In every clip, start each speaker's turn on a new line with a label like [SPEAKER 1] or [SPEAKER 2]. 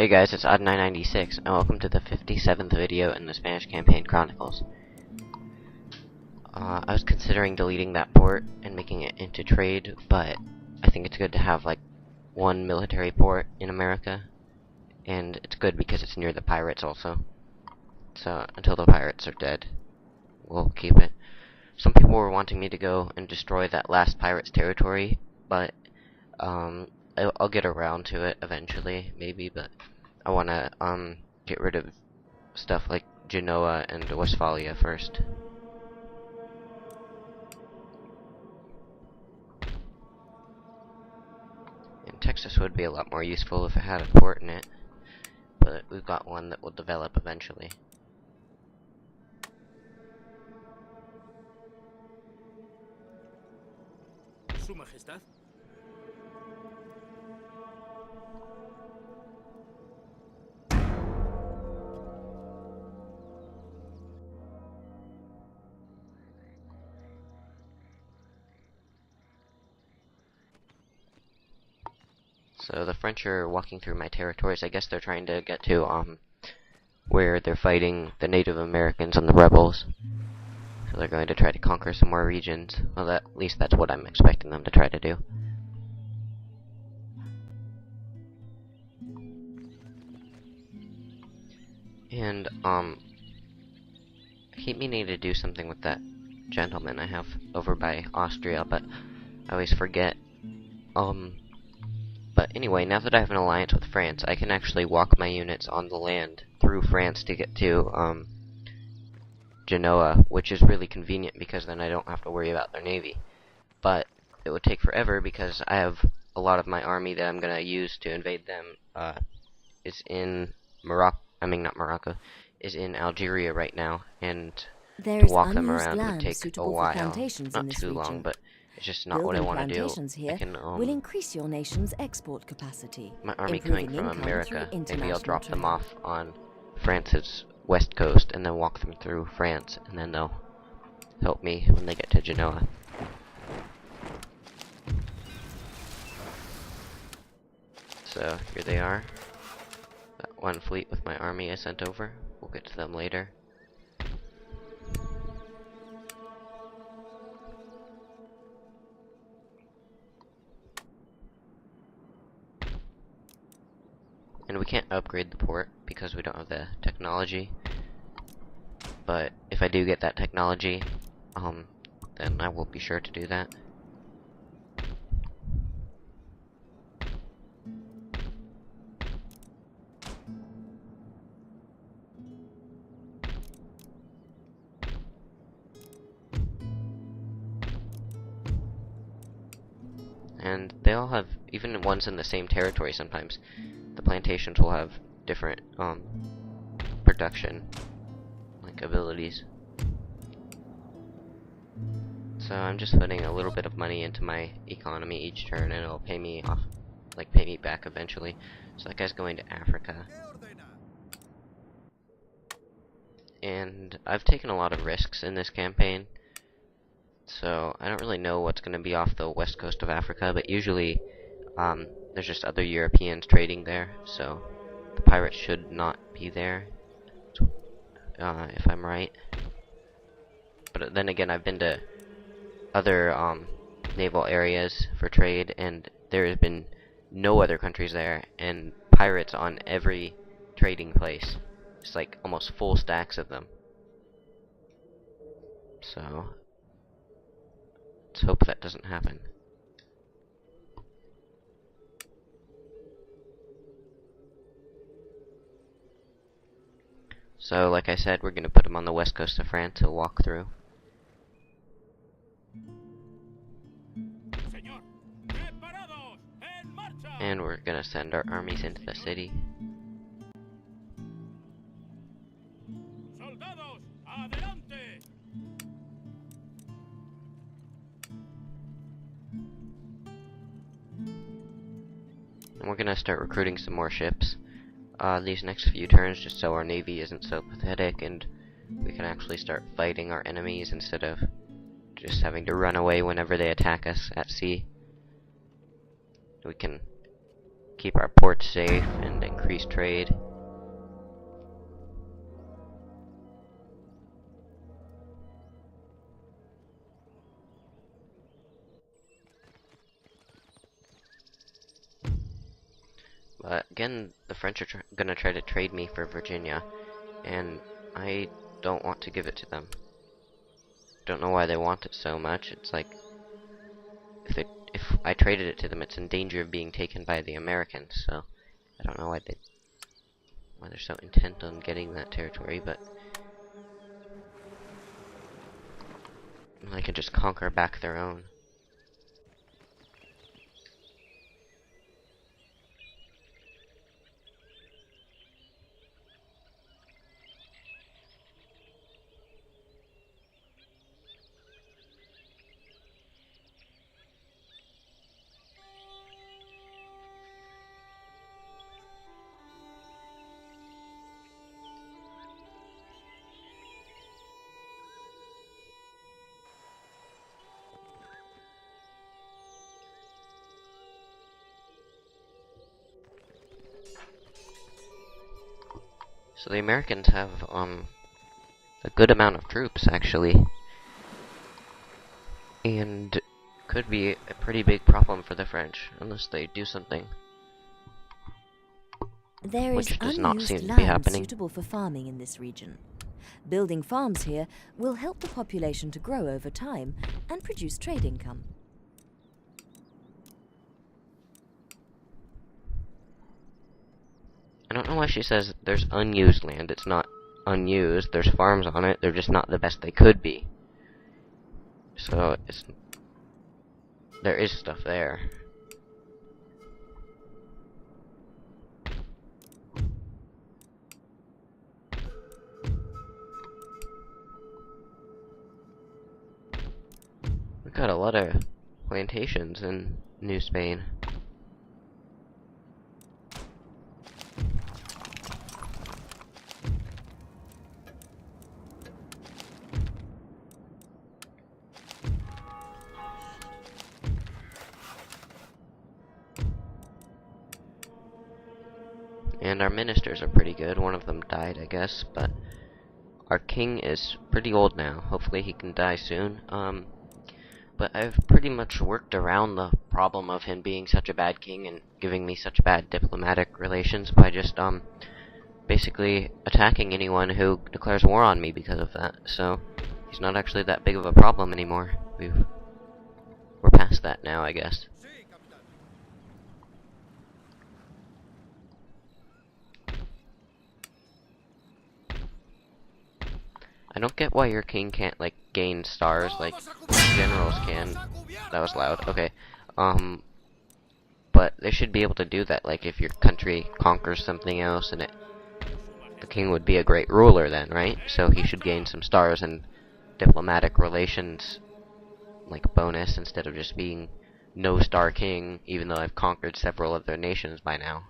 [SPEAKER 1] Hey guys, it's Odd996, and welcome to the 57th video in the Spanish campaign Chronicles. I was considering deleting that port and making it into trade, but I think it's good to have like one military port in America, and it's good because it's near the pirates also. So until the pirates are dead, we'll keep it. Some people were wanting me to go and destroy that last pirate's territory, but I'll get around to it eventually, maybe, but I wanna get rid of stuff like Genoa and Westphalia first. And Texas would be a lot more useful if it had a port in it, but we've got one that will develop eventually.
[SPEAKER 2] Su Majestad.
[SPEAKER 1] So the French are walking through my territories. I guess they're trying to get to where they're fighting the Native Americans and the rebels. So they're going to try to conquer some more regions. Well, at least that's what I'm expecting them to try to do. And I keep meaning to do something with that gentleman I have over by Austria, but I always forget. But anyway, now that I have an alliance with France, I can actually walk my units on the land through France to get to Genoa, which is really convenient because then I don't have to worry about their navy. But it would take forever because I have a lot of my army that I'm gonna use to invade them is in Morocco. I mean, not Morocco, is in Algeria right now, and to walk them around would take a while. Not too long, but it's just not what I want to do. I can,
[SPEAKER 3] will increase your nation's export capacity.
[SPEAKER 1] My army coming from America, maybe I'll drop them off on France's west coast and then walk them through France, and then they'll help me when they get to Genoa. So here they are. That one fleet with my army I sent over. We'll get to them later. And we can't upgrade the port because we don't have the technology. But if I do get that technology, then I will be sure to do that. And they all have, even ones in the same territory sometimes, the plantations will have different production like abilities. So I'm just putting a little bit of money into my economy each turn, and it'll pay me off, like pay me back eventually. So that guy's going to Africa. And I've taken a lot of risks in this campaign, so I don't really know what's going to be off the west coast of Africa, but usually there's just other Europeans trading there, so the pirates should not be there, if I'm right. But then again, I've been to other naval areas for trade, and there has been no other countries there, and pirates on every trading place. It's like almost full stacks of them. So let's hope that doesn't happen. So, like I said, we're going to put them on the west coast of France to walk through. And we're going to send our armies into the city. And we're going to start recruiting some more ships these next few turns, just so our navy isn't so pathetic and we can actually start fighting our enemies instead of just having to run away whenever they attack us at sea. We can keep our ports safe and increase trade. But again, the French are gonna try to trade me for Virginia, and I don't want to give it to them. Don't know why they want it so much. It's like if I traded it to them, it's in danger of being taken by the Americans. So I don't know why they're so intent on getting that territory, but I can just conquer back their own. So the Americans have a good amount of troops actually, and could be a pretty big problem for the French unless they do something,
[SPEAKER 3] There is
[SPEAKER 1] which does not seem
[SPEAKER 3] unused
[SPEAKER 1] to be
[SPEAKER 3] land
[SPEAKER 1] happening.
[SPEAKER 3] suitable for farming in this region. Building farms here will help the population to grow over time and produce trade income.
[SPEAKER 1] I don't know why she says there's unused land. It's not unused. There's farms on it. They're just not the best they could be. So there is stuff there. We've got a lot of plantations in New Spain. And our ministers are pretty good. One of them died, I guess, but our king is pretty old now. Hopefully he can die soon. But I've pretty much worked around the problem of him being such a bad king and giving me such bad diplomatic relations by just, basically attacking anyone who declares war on me because of that. So he's not actually that big of a problem anymore. We're past that now, I guess. I don't get why your king can't, like, gain stars like generals can. That was loud. Okay. But they should be able to do that, like, if your country conquers something else and the king would be a great ruler then, right? So he should gain some stars and diplomatic relations, like, bonus, instead of just being no star king, even though I've conquered several other nations by now.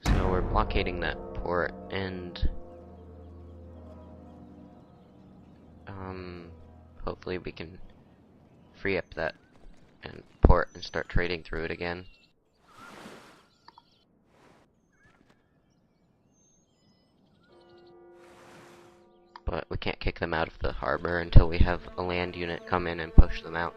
[SPEAKER 1] So we're blockading that port, and hopefully we can free up that port and start trading through it again. But we can't kick them out of the harbor until we have a land unit come in and push them out.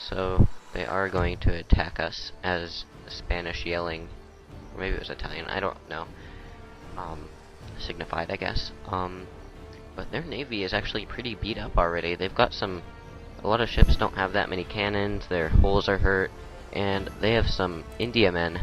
[SPEAKER 1] So they are going to attack us, as Spanish yelling, or maybe it was Italian, I don't know, signified, I guess. But their navy is actually pretty beat up already. They've got a lot of ships don't have that many cannons, their hulls are hurt, and they have some Indiamen